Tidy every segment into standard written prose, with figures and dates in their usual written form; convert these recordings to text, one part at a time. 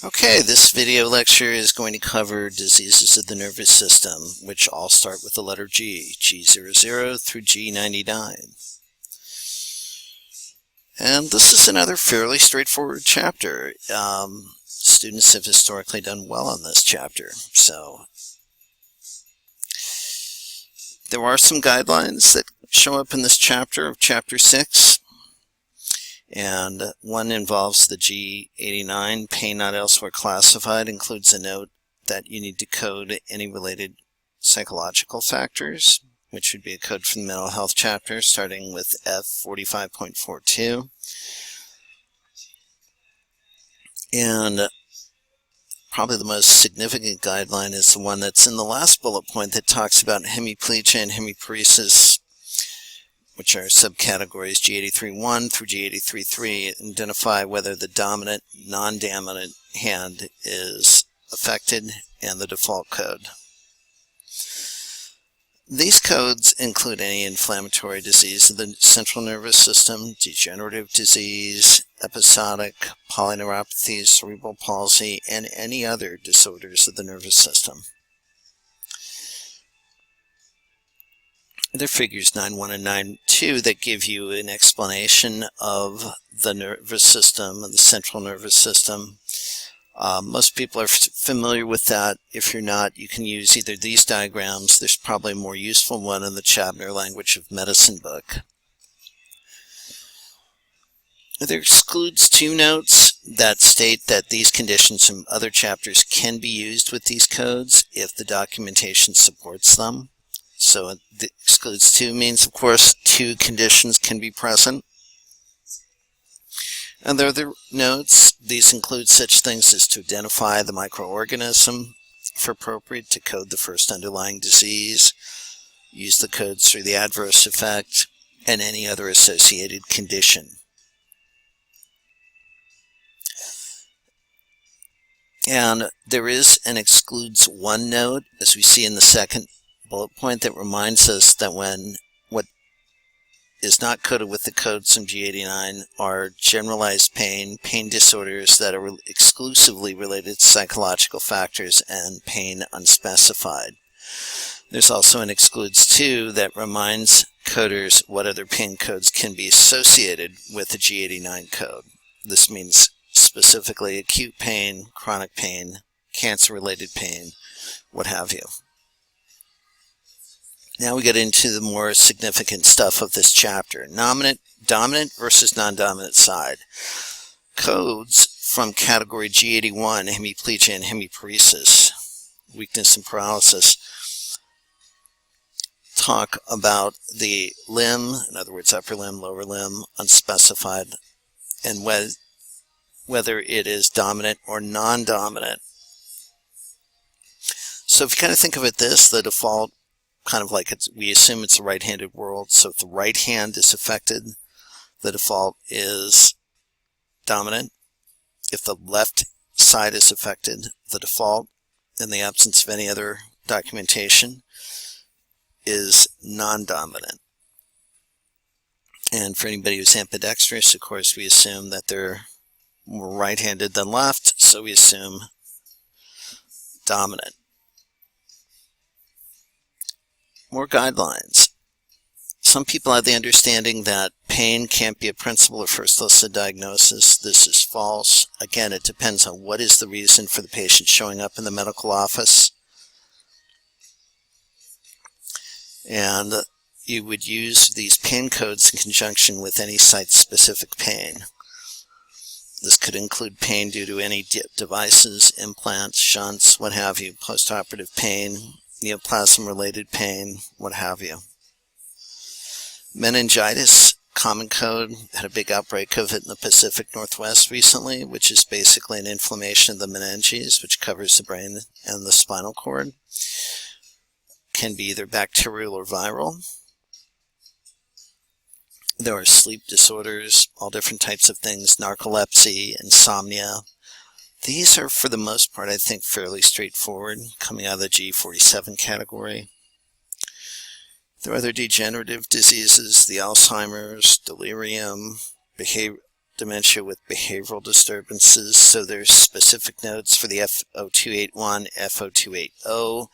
Okay, this video lecture is going to cover diseases of the nervous system, which all start with the letter G, G00 through G99. And this is another fairly straightforward chapter. Students have historically done well on this chapter, so there are some guidelines that show up in this chapter of Chapter 6. And one involves the G89, pain not elsewhere classified, includes a note that you need to code any related psychological factors, which would be a code from the mental health chapter, starting with F45.42. And probably the most significant guideline is the one that's in the last bullet point that talks about hemiplegia and hemiparesis, which are subcategories G83.1 through G83.3, identify whether the dominant, non-dominant hand is affected, and the default code. These codes include any inflammatory disease of the central nervous system, degenerative disease, episodic polyneuropathy, cerebral palsy, and any other disorders of the nervous system. There are figures 9.1 and 9.2 that give you an explanation of the nervous system, the central nervous system. Most people are familiar with that. If you're not, you can use either these diagrams. There's probably a more useful one in the Chabner Language of Medicine book. There excludes two notes that state that these conditions from other chapters can be used with these codes if the documentation supports them. So the excludes two means, of course, two conditions can be present. And there are the notes. These include such things as to identify the microorganism, if appropriate, to code the first underlying disease, use the codes for the adverse effect, and any other associated condition. And there is an excludes one note, as we see in the second bullet point, that reminds us that when what is not coded with the codes from G89 are generalized pain disorders that are exclusively related to psychological factors, and pain unspecified. There's also an excludes 2 that reminds coders what other pain codes can be associated with the G89 code. This means specifically acute pain, chronic pain, cancer-related pain, what have you. Now we get into the more significant stuff of this chapter. Dominant versus non-dominant side. Codes from category G81, hemiplegia and hemiparesis, weakness and paralysis, talk about the limb, in other words, upper limb, lower limb, unspecified, and whether it is dominant or non-dominant. So if you kind of think of it this, the default, kind of like we assume it's a right-handed world, so if the right hand is affected, the default is dominant. If the left side is affected, the default, in the absence of any other documentation, is non-dominant. And for anybody who's ambidextrous, of course, we assume that they're more right-handed than left, so we assume dominant. More guidelines. Some people have the understanding that pain can't be a principal or first listed diagnosis. This is false. Again, it depends on what is the reason for the patient showing up in the medical office. And you would use these pain codes in conjunction with any site-specific pain. This could include pain due to any devices, implants, shunts, what have you, postoperative pain, neoplasm-related pain, what have you. Meningitis, common code, had a big outbreak of it in the Pacific Northwest recently, which is basically an inflammation of the meninges, which covers the brain and the spinal cord. Can be either bacterial or viral. There are sleep disorders, all different types of things, narcolepsy, insomnia. These are, for the most part, I think, fairly straightforward, coming out of the G47 category. There are other degenerative diseases, the Alzheimer's, delirium, dementia with behavioral disturbances. So there's specific notes for the F0281, F0280,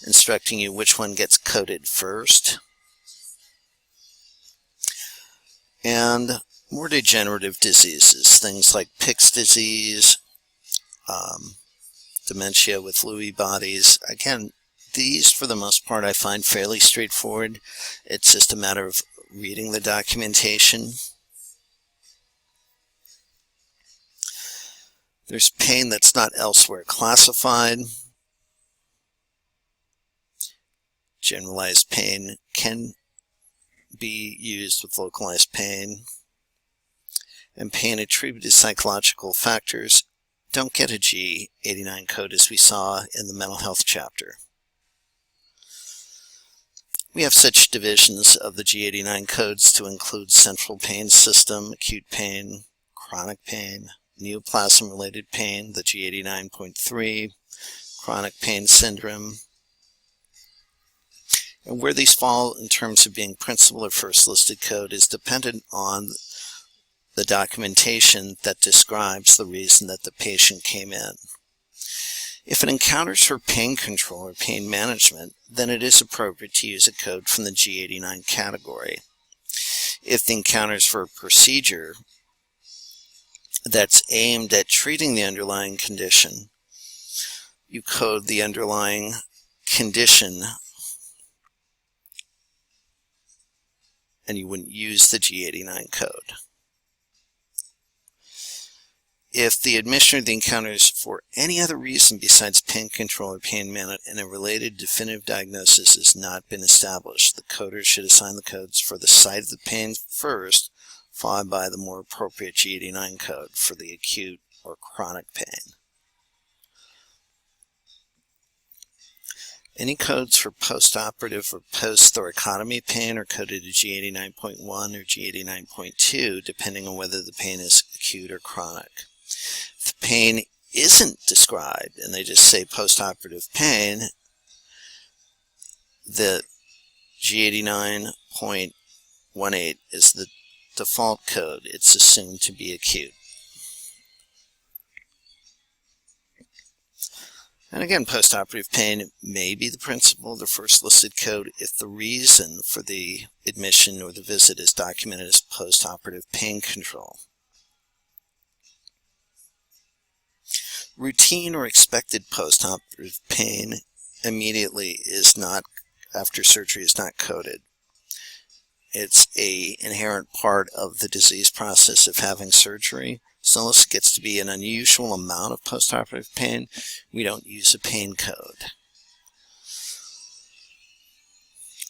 instructing you which one gets coded first. And more degenerative diseases, things like Pick's disease, dementia with Lewy bodies. Again, these for the most part I find fairly straightforward. It's just a matter of reading the documentation. There's pain that's not elsewhere classified. Generalized pain can be used with localized pain. And pain attributed to psychological factors don't get a G89 code, as we saw in the mental health chapter. We have such divisions of the G89 codes to include central pain system, acute pain, chronic pain, neoplasm-related pain, the G89.3, chronic pain syndrome, and where these fall in terms of being principal or first listed code is dependent on the documentation that describes the reason that the patient came in. If it encounters for pain control or pain management, then it is appropriate to use a code from the G89 category. If the encounters for a procedure that's aimed at treating the underlying condition, you code the underlying condition and you wouldn't use the G89 code. If the admission of the encounters for any other reason besides pain control or pain management and a related definitive diagnosis has not been established, the coder should assign the codes for the site of the pain first, followed by the more appropriate G89 code for the acute or chronic pain. Any codes for postoperative or post-thoracotomy pain are coded to G89.1 or G89.2, depending on whether the pain is acute or chronic. If the pain isn't described and they just say postoperative pain, the G89.18 is the default code. It's assumed to be acute. And again, postoperative pain may be the principal, the first listed code, if the reason for the admission or the visit is documented as postoperative pain control. Routine or expected postoperative pain immediately is not, after surgery, is not coded. It's an inherent part of the disease process of having surgery. So unless it gets to be an unusual amount of postoperative pain, we don't use a pain code.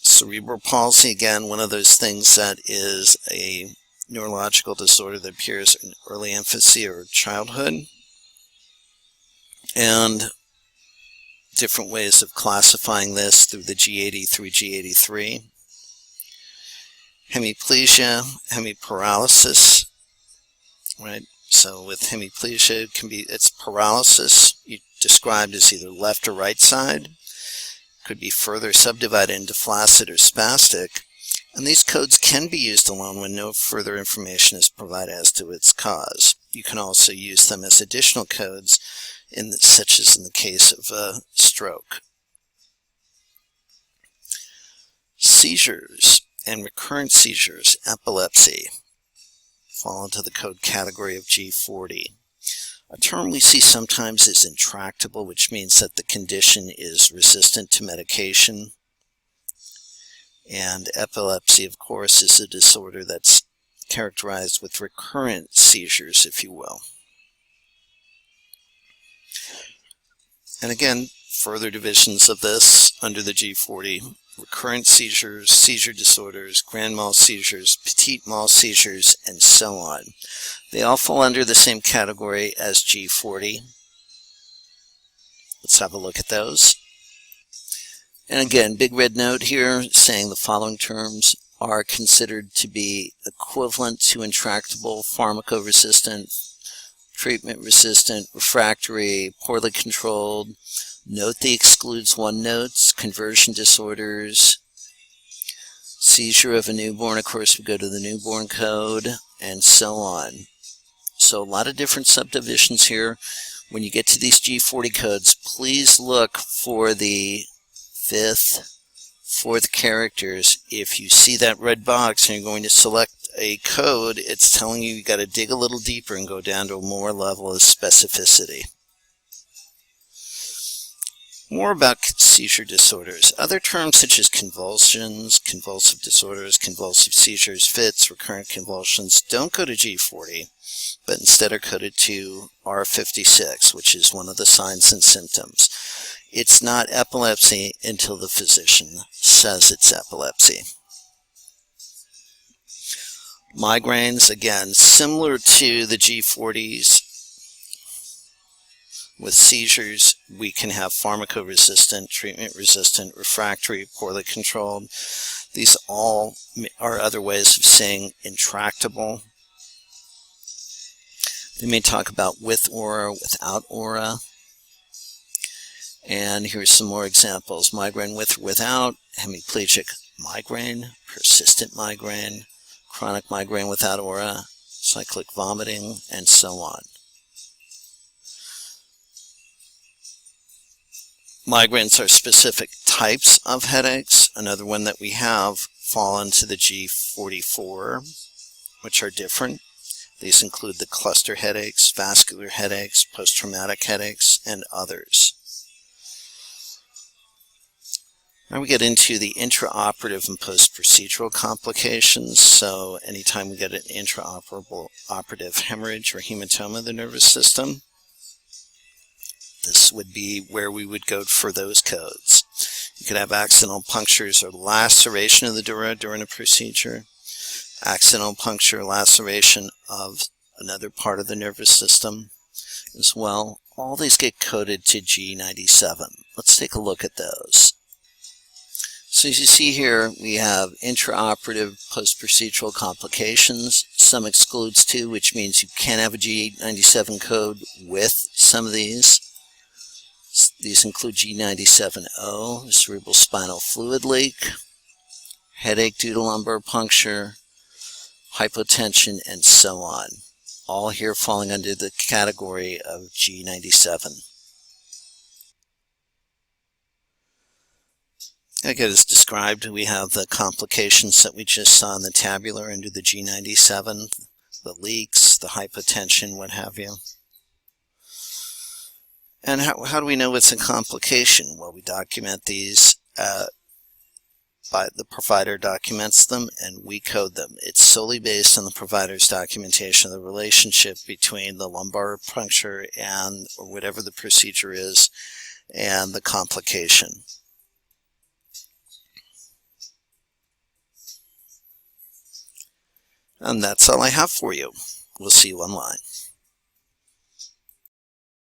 Cerebral palsy, again, one of those things that is a neurological disorder that appears in early infancy or childhood. And different ways of classifying this through the G80 through G83. Hemiplegia, hemiparalysis, right? So with hemiplegia, it's paralysis, described as either left or right side. Could be further subdivided into flaccid or spastic. And these codes can be used alone when no further information is provided as to its cause. You can also use them as additional codes, such as in the case of a stroke. Seizures and recurrent seizures, epilepsy, fall into the code category of G40. A term we see sometimes is intractable, which means that the condition is resistant to medication. And epilepsy, of course, is a disorder that's characterized with recurrent seizures, if you will. And again, further divisions of this under the G40: recurrent seizures, seizure disorders, grand mal seizures, petit mal seizures, and so on. They all fall under the same category as G40. Let's have a look at those. And again, big red note here saying the following terms are considered to be equivalent to intractable, pharmacoresistant, treatment-resistant, refractory, poorly controlled. Note the excludes one notes, conversion disorders, seizure of a newborn, of course we go to the newborn code, and so on. So a lot of different subdivisions here. When you get to these G40 codes, please look for the 5th, 4th characters. If you see that red box and you're going to select a code, it's telling you got to dig a little deeper and go down to a more level of specificity. More about seizure disorders. Other terms such as convulsions, convulsive disorders, convulsive seizures, fits, recurrent convulsions don't go to G40, but instead are coded to R56, which is one of the signs and symptoms. It's not epilepsy until the physician says it's epilepsy. Migraines, again, similar to the G40s. With seizures, we can have pharmacoresistant, treatment-resistant, refractory, poorly controlled. These all are other ways of saying intractable. They may talk about with aura, without aura. And here's some more examples. Migraine with or without, hemiplegic migraine, persistent migraine, chronic migraine without aura, cyclic vomiting, and so on. Migraines are specific types of headaches. Another one that we have fall into the G44, which are different. These include the cluster headaches, vascular headaches, post-traumatic headaches, and others. Now we get into the intraoperative and post-procedural complications. So anytime we get an intraoperative hemorrhage or hematoma of the nervous system, this would be where we would go for those codes. You could have accidental punctures or laceration of the dura during a procedure, accidental puncture, laceration of another part of the nervous system as well. All these get coded to G97. Let's take a look at those. So as you see here, we have intraoperative post-procedural complications. Some excludes too, which means you can have a G97 code with some of these. These include G97O, cerebral spinal fluid leak, headache due to lumbar puncture, hypotension, and so on. All here falling under the category of G97. Again, as described, we have the complications that we just saw in the tabular under the G97, the leaks, the hypotension, what have you. And how do we know it's a complication? Well, we document these, the provider documents them, and we code them. It's solely based on the provider's documentation of the relationship between the lumbar puncture and or whatever the procedure is and the complication. And that's all I have for you. We'll see you online.